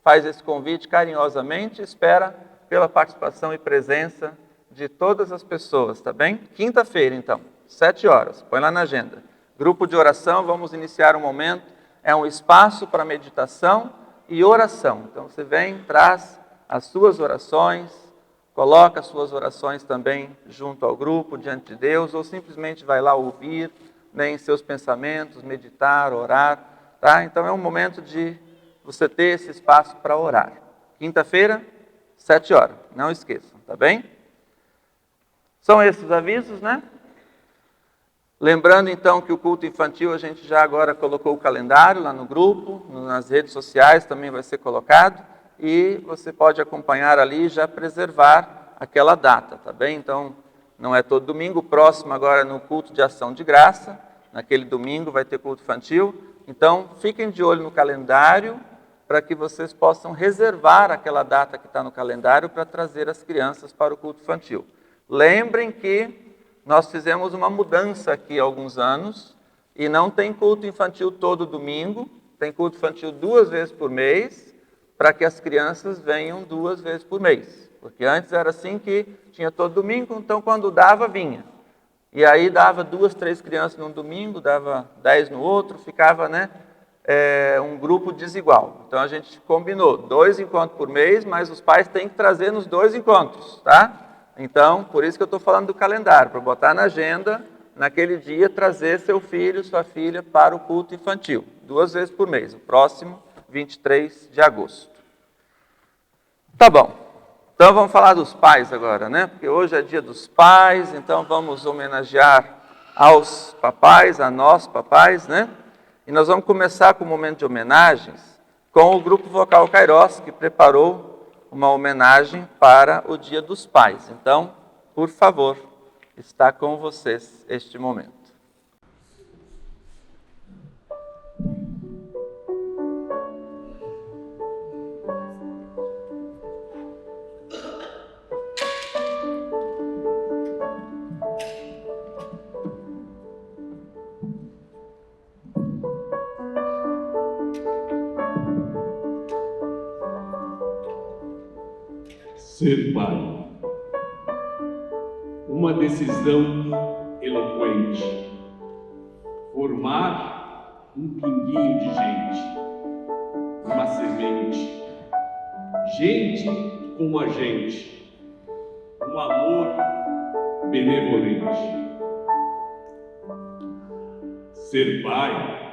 faz esse convite carinhosamente, espera pela participação e presença de todas as pessoas, tá bem? Quinta-feira, então, 7 horas, põe lá na agenda. Grupo de oração, vamos iniciar um momento, é um espaço para meditação e oração. Então você vem, traz as suas orações, coloca as suas orações também junto ao grupo, diante de Deus, ou simplesmente vai lá ouvir, né, em seus pensamentos, meditar, orar, tá? Então é um momento de você ter esse espaço para orar. Quinta-feira, 7 horas, não esqueçam, tá bem? São esses os avisos, né? Lembrando então que o culto infantil a gente já agora colocou o calendário lá no grupo, nas redes sociais também vai ser colocado, e você pode acompanhar ali e já preservar aquela data, tá bem? Então, não é todo domingo, o próximo agora é no culto de ação de graça, naquele domingo vai ter culto infantil, então fiquem de olho no calendário para que vocês possam reservar aquela data que está no calendário para trazer as crianças para o culto infantil. Lembrem que nós fizemos uma mudança aqui há alguns anos e não tem culto infantil todo domingo, tem culto infantil 2 vezes por mês, para que as crianças venham 2 vezes por mês. Porque antes era assim que tinha todo domingo, então quando dava, vinha. E aí dava 2, 3 crianças num domingo, dava 10 no outro, ficava, né, um grupo desigual. Então a gente combinou 2 encontros por mês, mas os pais têm que trazer nos 2 encontros, tá? Então, por isso que eu estou falando do calendário, para botar na agenda, naquele dia, trazer seu filho, sua filha para o culto infantil, 2 vezes por mês, o próximo 23 de agosto. Tá bom, então vamos falar dos pais agora, né? Porque hoje é dia dos pais, então vamos homenagear aos papais, a nós papais, né? E nós vamos começar com um momento de homenagens com o grupo vocal Kairos, que preparou uma homenagem para o Dia dos Pais. Então, por favor, está com vocês este momento. Ser pai. Uma decisão eloquente. Formar um pinguinho de gente. Uma semente. Gente como a gente. Um amor benevolente. Ser pai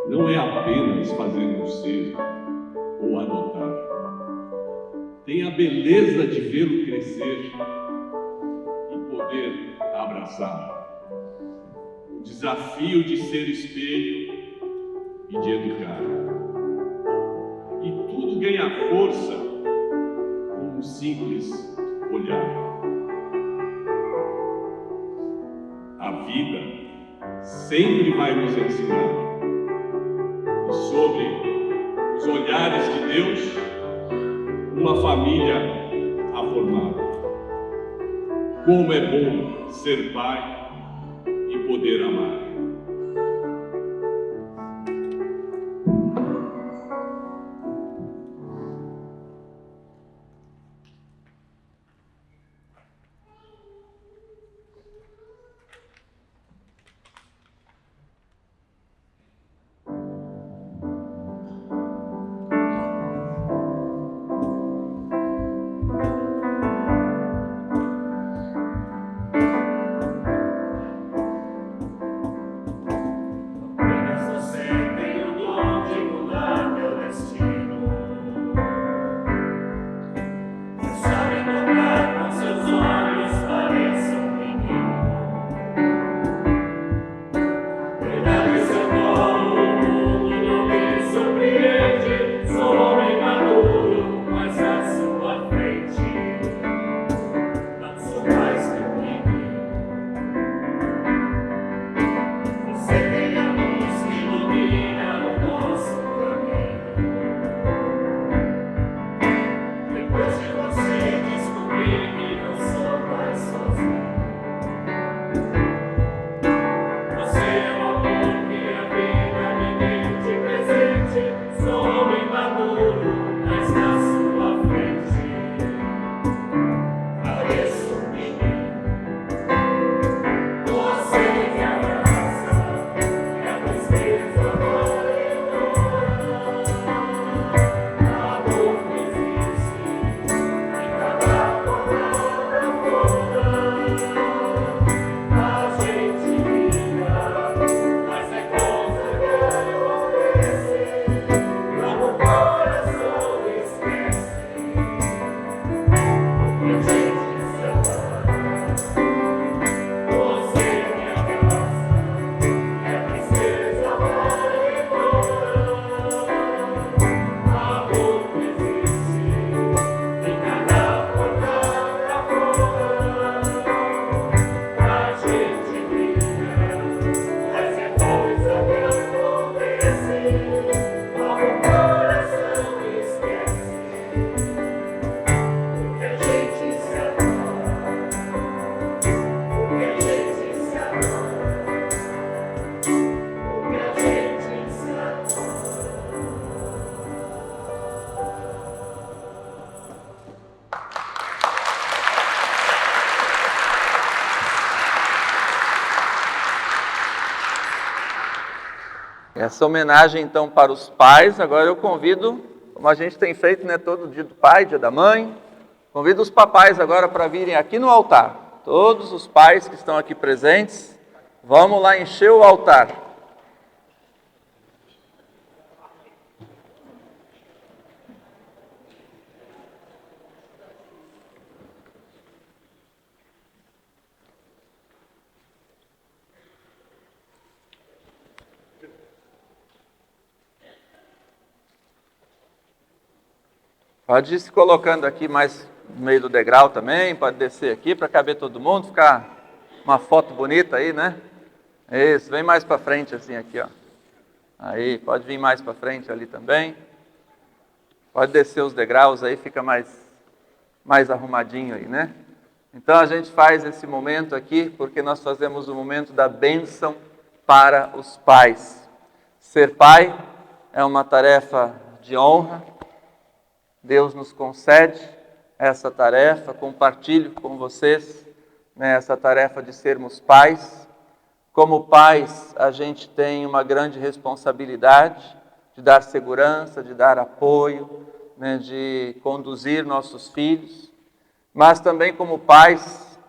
não é apenas fazer um ser ou adotar. Tem a beleza de vê-lo crescer e poder abraçar. O desafio de ser espelho e de educar. E tudo ganha força com um simples olhar. A vida sempre vai nos ensinar. E sobre os olhares de Deus, uma família a formar. Como é bom ser pai e poder amar. Essa homenagem, então, para os pais. Agora eu convido, como a gente tem feito, né, todo dia do pai, dia da mãe, convido os papais agora para virem aqui no altar. Todos os pais que estão aqui presentes, vamos lá encher o altar. Pode ir se colocando aqui mais no meio do degrau também, pode descer aqui para caber todo mundo, ficar uma foto bonita aí, né? Isso, vem mais para frente assim aqui, ó. Aí, pode vir mais para frente ali também. Pode descer os degraus aí, fica mais arrumadinho aí, né? Então a gente faz esse momento aqui porque nós fazemos o momento da bênção para os pais. Ser pai é uma tarefa de honra. Deus nos concede essa tarefa, compartilho com vocês, né, essa tarefa de sermos pais. Como pais, a gente tem uma grande responsabilidade de dar segurança, de dar apoio, né, de conduzir nossos filhos. Mas também como pais,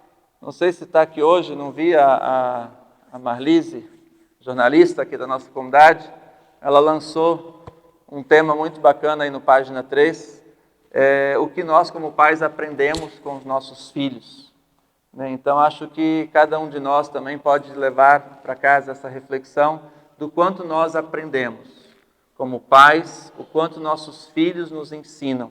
não sei se está aqui hoje, não vi a Marlise, jornalista aqui da nossa comunidade, ela lançou um tema muito bacana aí no página 3, o que nós como pais aprendemos com os nossos filhos. Então acho que cada um de nós também pode levar para casa essa reflexão do quanto nós aprendemos como pais, o quanto nossos filhos nos ensinam.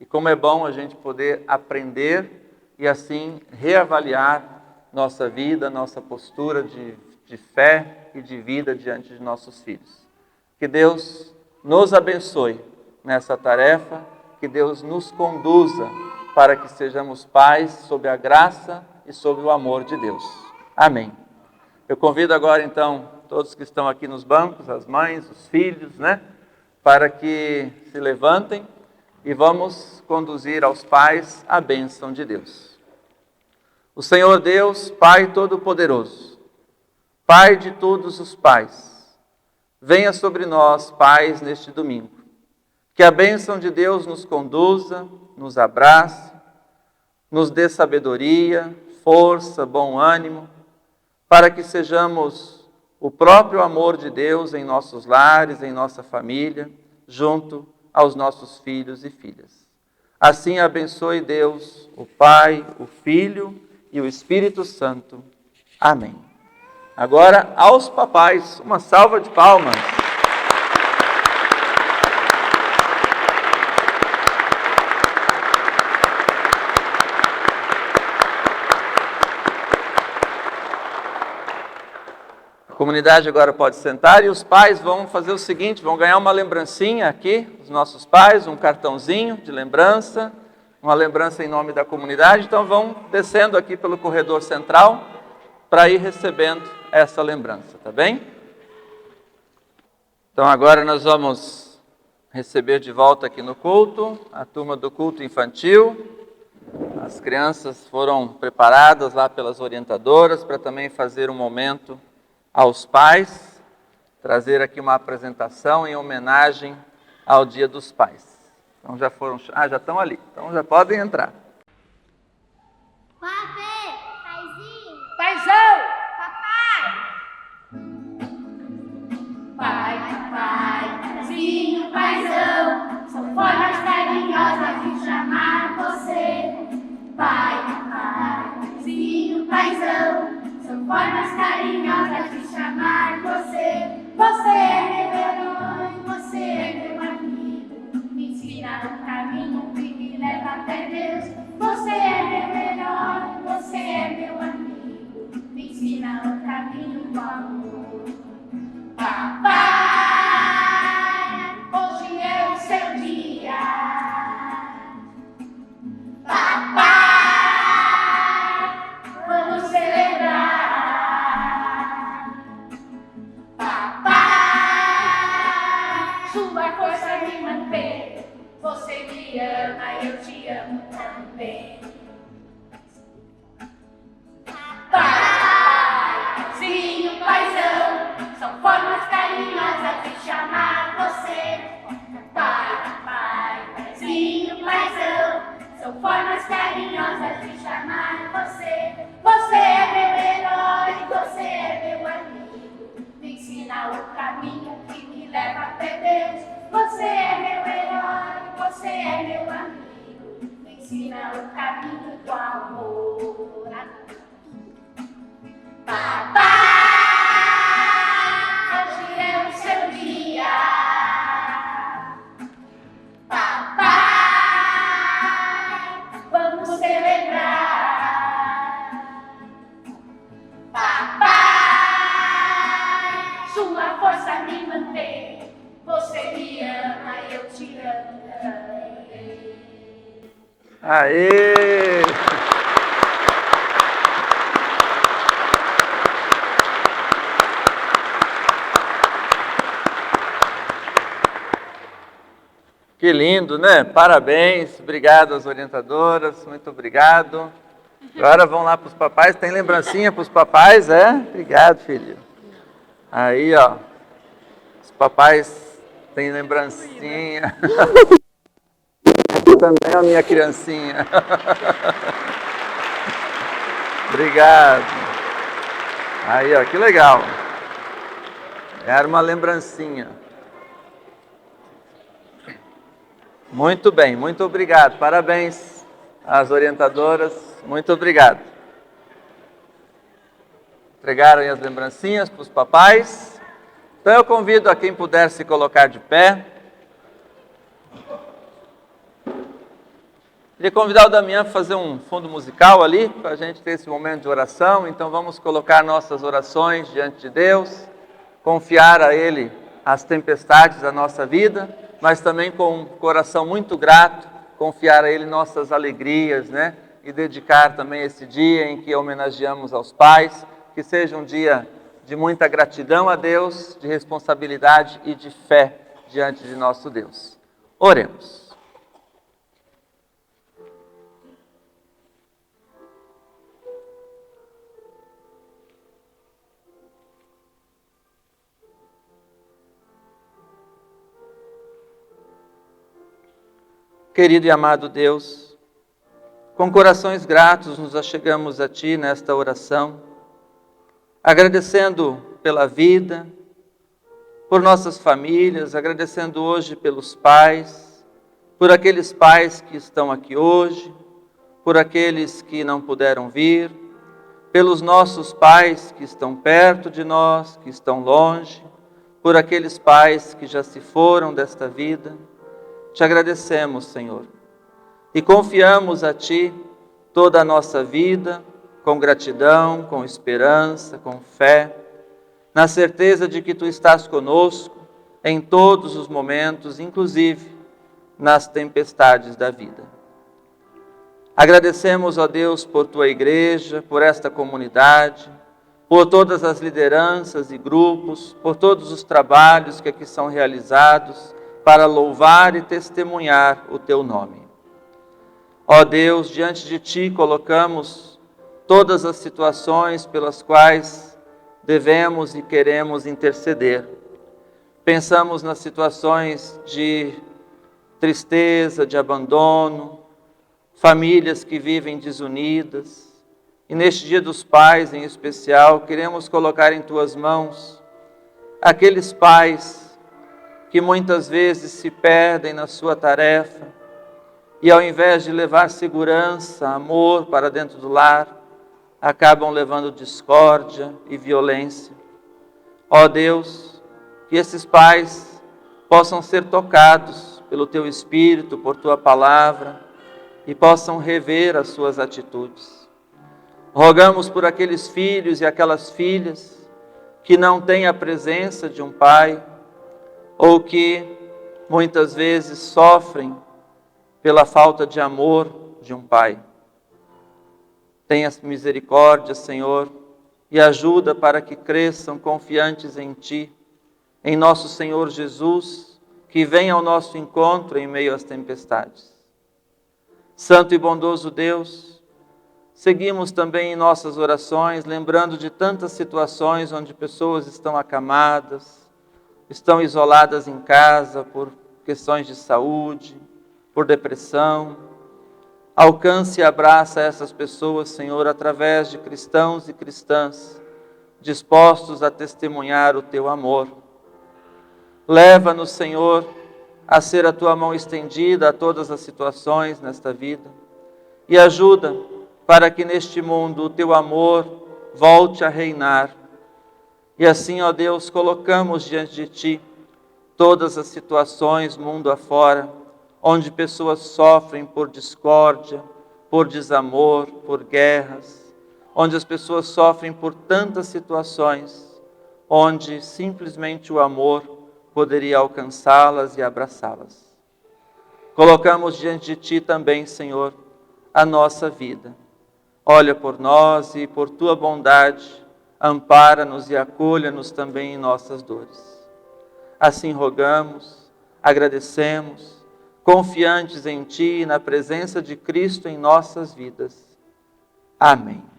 E como é bom a gente poder aprender e assim reavaliar nossa vida, nossa postura de fé e de vida diante de nossos filhos. Que Deus nos abençoe nessa tarefa, que Deus nos conduza para que sejamos pais sob a graça e sob o amor de Deus. Amém. Eu convido agora então todos que estão aqui nos bancos, as mães, os filhos, né, para que se levantem e vamos conduzir aos pais a bênção de Deus. O Senhor Deus, Pai Todo-Poderoso, Pai de todos os pais, venha sobre nós, pais, neste domingo. Que a bênção de Deus nos conduza, nos abrace, nos dê sabedoria, força, bom ânimo, para que sejamos o próprio amor de Deus em nossos lares, em nossa família, junto aos nossos filhos e filhas. Assim abençoe Deus, o Pai, o Filho e o Espírito Santo. Amém. Agora, aos papais, uma salva de palmas. A comunidade agora pode sentar e os pais vão fazer o seguinte, vão ganhar uma lembrancinha aqui, os nossos pais, um cartãozinho de lembrança, uma lembrança em nome da comunidade, então vão descendo aqui pelo corredor central para ir recebendo essa lembrança, tá bem? Então agora nós vamos receber de volta aqui no culto, a turma do culto infantil. As crianças foram preparadas lá pelas orientadoras para também fazer um momento aos pais, trazer aqui uma apresentação em homenagem ao Dia dos Pais. Então já foram, já estão ali, então já podem entrar. Papai, paizinho, Paizão! papai. Pai, paizinho, paizão, são formas carinhosas de chamar você. Pai, paizinho, paizão, são formas carinhosas de chamar você. Você é meu herói, você é meu amigo, me ensina o caminho que me leva até Deus. Você é meu herói, você é meu amigo, me ensina o caminho do amor. Papai, hoje é o seu dia. Papai, vamos celebrar. Papai, sua força me mantém. Você me ama, eu te amo também. Paizinho, paizão, são formas carinhosas carinhosa de chamar você. Pai, paizinho, paizão, são formas carinhosas de chamar você. Você é meu herói, você é meu amigo, me ensina o caminho que me leva até Deus. Você é meu herói, você é meu amigo, me ensina o caminho do amor. Papai, hoje é o seu dia. Papai, vamos celebrar. Papai, sua força me mantém. Você me ama e eu te amo também. Aê! Que lindo, né? Parabéns, obrigado às orientadoras, muito obrigado. Agora vão lá para os papais, tem lembrancinha para os papais, é? Obrigado, filho. Aí, ó, os papais têm lembrancinha. Também a minha criancinha. Obrigado. Aí, ó, que legal. Era uma lembrancinha. Muito bem, muito obrigado. Parabéns às orientadoras. Muito obrigado. Entregaram aí as lembrancinhas para os papais. Então eu convido a quem puder se colocar de pé. Queria convidar o Damião para fazer um fundo musical ali, para a gente ter esse momento de oração. Então vamos colocar nossas orações diante de Deus, confiar a Ele as tempestades da nossa vida, mas também com um coração muito grato, confiar a Ele nossas alegrias, né? E dedicar também esse dia em que homenageamos aos pais, que seja um dia de muita gratidão a Deus, de responsabilidade e de fé diante de nosso Deus. Oremos. Querido e amado Deus, com corações gratos nos achegamos a Ti nesta oração, agradecendo pela vida, por nossas famílias, agradecendo hoje pelos pais, por aqueles pais que estão aqui hoje, por aqueles que não puderam vir, pelos nossos pais que estão perto de nós, que estão longe, por aqueles pais que já se foram desta vida. Te agradecemos, Senhor, e confiamos a Ti toda a nossa vida, com gratidão, com esperança, com fé, na certeza de que Tu estás conosco em todos os momentos, inclusive nas tempestades da vida. Agradecemos, ó Deus, por Tua igreja, por esta comunidade, por todas as lideranças e grupos, por todos os trabalhos que aqui são realizados, para louvar e testemunhar o Teu nome. Ó Deus, diante de Ti colocamos todas as situações pelas quais devemos e queremos interceder. Pensamos nas situações de tristeza, de abandono, famílias que vivem desunidas, e neste Dia dos Pais em especial, queremos colocar em Tuas mãos aqueles pais que muitas vezes se perdem na sua tarefa e ao invés de levar segurança, amor para dentro do lar, acabam levando discórdia e violência. Ó Deus, que esses pais possam ser tocados pelo Teu Espírito, por Tua Palavra, e possam rever as suas atitudes. Rogamos por aqueles filhos e aquelas filhas que não têm a presença de um pai, ou que muitas vezes sofrem pela falta de amor de um pai. Tenha misericórdia, Senhor, e ajuda para que cresçam confiantes em Ti, em nosso Senhor Jesus, que vem ao nosso encontro em meio às tempestades. Santo e bondoso Deus, seguimos também em nossas orações, lembrando de tantas situações onde pessoas estão acamadas, estão isoladas em casa por questões de saúde, por depressão. Alcance e abraça essas pessoas, Senhor, através de cristãos e cristãs dispostos a testemunhar o Teu amor. Leva-nos, Senhor, a ser a Tua mão estendida a todas as situações nesta vida e ajuda para que neste mundo o Teu amor volte a reinar. E assim, ó Deus, colocamos diante de Ti todas as situações mundo afora, onde pessoas sofrem por discórdia, por desamor, por guerras, onde as pessoas sofrem por tantas situações, onde simplesmente o amor poderia alcançá-las e abraçá-las. Colocamos diante de Ti também, Senhor, a nossa vida. Olha por nós e por Tua bondade, ampara-nos e acolha-nos também em nossas dores. Assim rogamos, agradecemos, confiantes em Ti e na presença de Cristo em nossas vidas. Amém.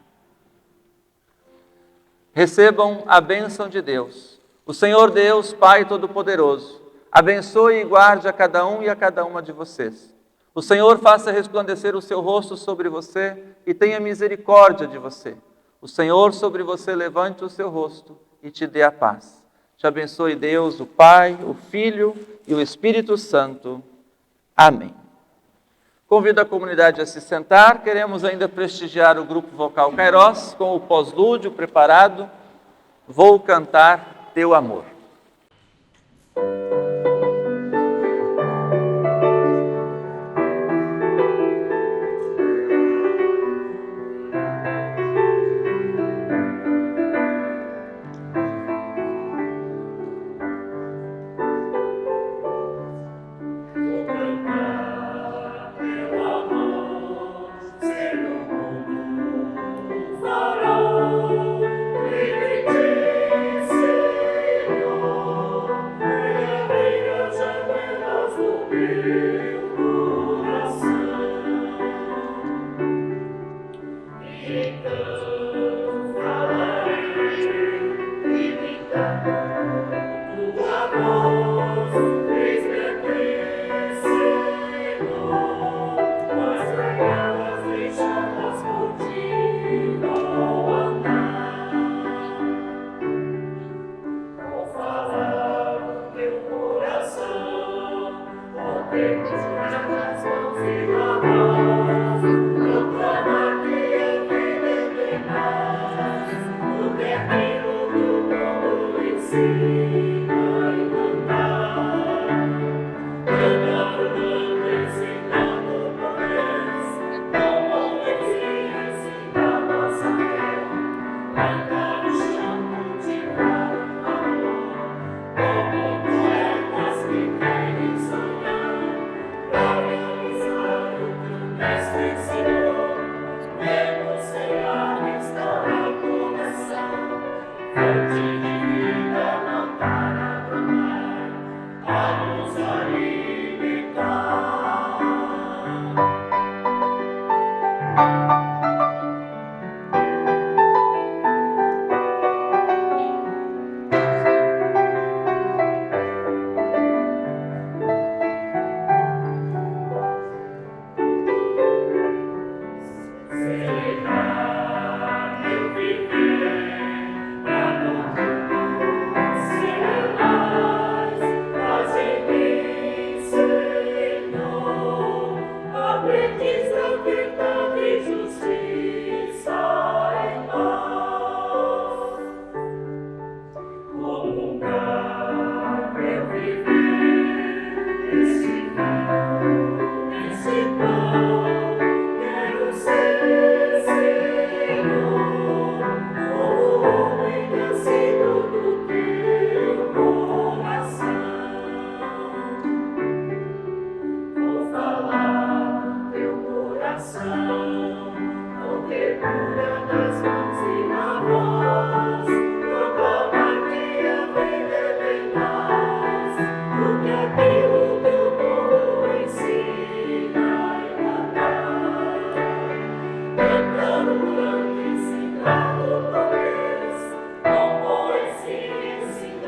Recebam a bênção de Deus. O Senhor Deus, Pai Todo-Poderoso, abençoe e guarde a cada um e a cada uma de vocês. O Senhor faça resplandecer o seu rosto sobre você e tenha misericórdia de você. O Senhor sobre você levante o seu rosto e te dê a paz. Te abençoe Deus, o Pai, o Filho e o Espírito Santo. Amém. Convido a comunidade a se sentar. Queremos ainda prestigiar o grupo vocal Kairos com o pós-lúdio preparado. Vou cantar Teu amor.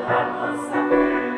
a nossa fé.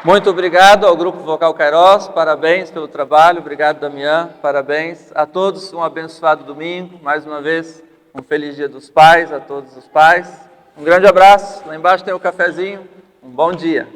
Muito obrigado ao Grupo Vocal Kairos, parabéns pelo trabalho, obrigado Damião, parabéns a todos, um abençoado domingo, mais uma vez, um feliz Dia dos Pais a todos os pais, um grande abraço, lá embaixo tem o cafezinho, um bom dia.